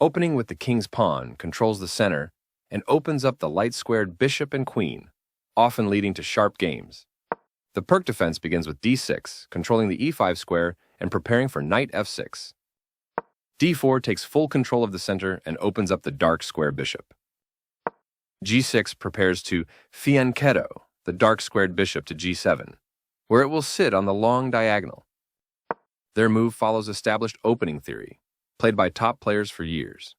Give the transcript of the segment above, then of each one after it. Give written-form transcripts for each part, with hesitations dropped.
Opening with the king's pawn controls the center and opens up the light-squared bishop and queen, often leading to sharp games. The perk defense begins with d6, controlling the e5 square and preparing for knight f6. d4 takes full control of the center and opens up the dark square bishop. g6 prepares to fianchetto, the dark squared bishop, to g7, where it will sit on the long diagonal. Their move follows established opening theory, played by top players for years.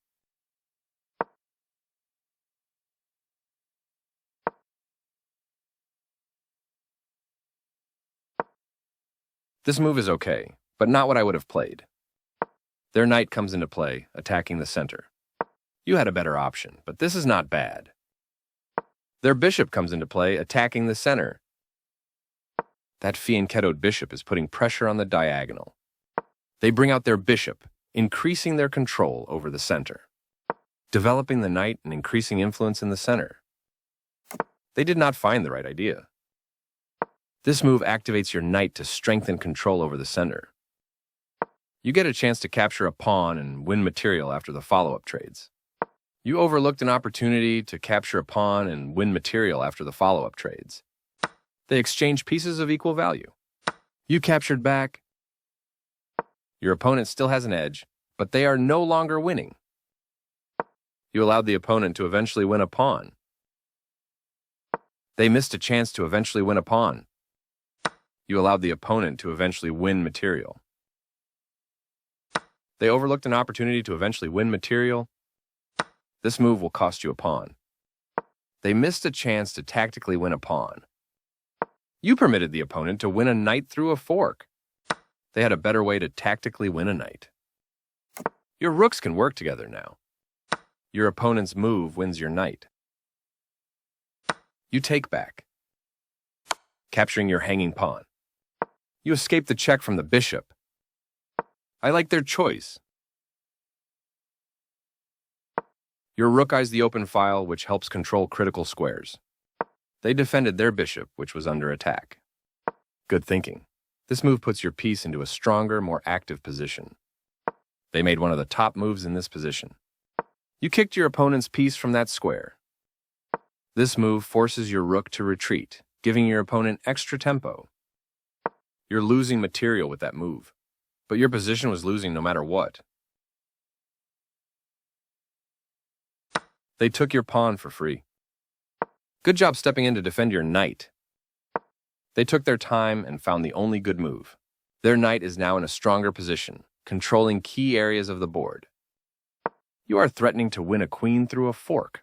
This move is okay, but not what I would have played. Their knight comes into play, attacking the center. You had a better option, but this is not bad. Their bishop comes into play, attacking the center. That fianchettoed bishop is putting pressure on the diagonal. They bring out their bishop, increasing their control over the center, developing the knight and increasing influence in the center. They did not find the right idea. This move activates your knight to strengthen control over the center. You get a chance to capture a pawn and win material after the follow-up trades. You overlooked an opportunity to capture a pawn and win material after the follow-up trades. They exchange pieces of equal value. You captured back. Your opponent still has an edge, but they are no longer winning. You allowed the opponent to eventually win a pawn. They missed a chance to eventually win a pawn. You allowed the opponent to eventually win material. They overlooked an opportunity to eventually win material. This move will cost you a pawn. They missed a chance to tactically win a pawn. You permitted the opponent to win a knight through a fork. They had a better way to tactically win a knight. Your rooks can work together now. Your opponent's move wins your knight. You take back, capturing your hanging pawn. You escape the check from the bishop. I like their choice. Your rook eyes the open file, which helps control critical squares. They defended their bishop, which was under attack. Good thinking. This move puts your piece into a stronger, more active position. They made one of the top moves in this position. You kicked your opponent's piece from that square. This move forces your rook to retreat, giving your opponent extra tempo. You're losing material with that move, but your position was losing no matter what. They took your pawn for free. Good job stepping in to defend your knight. They took their time and found the only good move. Their knight is now in a stronger position, controlling key areas of the board. You are threatening to win a queen through a fork.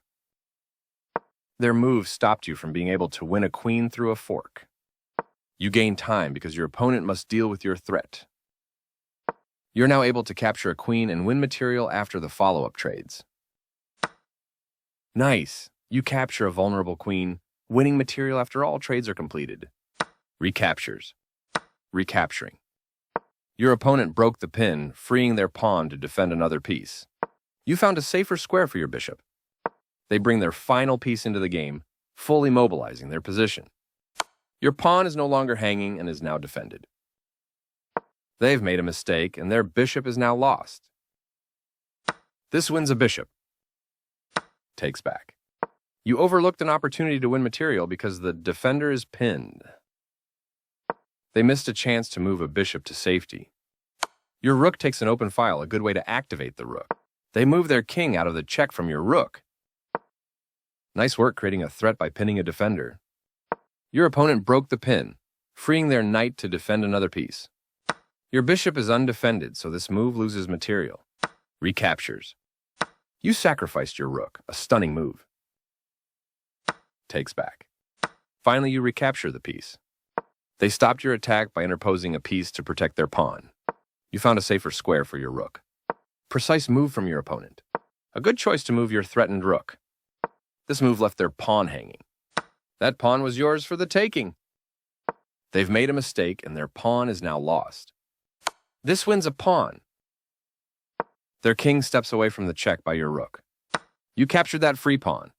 Their move stopped you from being able to win a queen through a fork. You gain time because your opponent must deal with your threat. You're now able to capture a queen and win material after the follow-up trades. Nice. You capture a vulnerable queen, winning material after all trades are completed. Recaptures. Recapturing. Your opponent broke the pin, freeing their pawn to defend another piece. You found a safer square for your bishop. They bring their final piece into the game, fully mobilizing their position. Your pawn is no longer hanging and is now defended. They've made a mistake, and their bishop is now lost. This wins a bishop. Takes back. You overlooked an opportunity to win material because the defender is pinned. They missed a chance to move a bishop to safety. Your rook takes an open file, a good way to activate the rook. They move their king out of the check from your rook. Nice work creating a threat by pinning a defender. Your opponent broke the pin, freeing their knight to defend another piece. Your bishop is undefended, so this move loses material. Recaptures. You sacrificed your rook, a stunning move. Takes back. Finally, you recapture the piece. They stopped your attack by interposing a piece to protect their pawn. You found a safer square for your rook. Precise move from your opponent. A good choice to move your threatened rook. This move left their pawn hanging. That pawn was yours for the taking. They've made a mistake and their pawn is now lost. This wins a pawn. Their king steps away from the check by your rook. You captured that free pawn.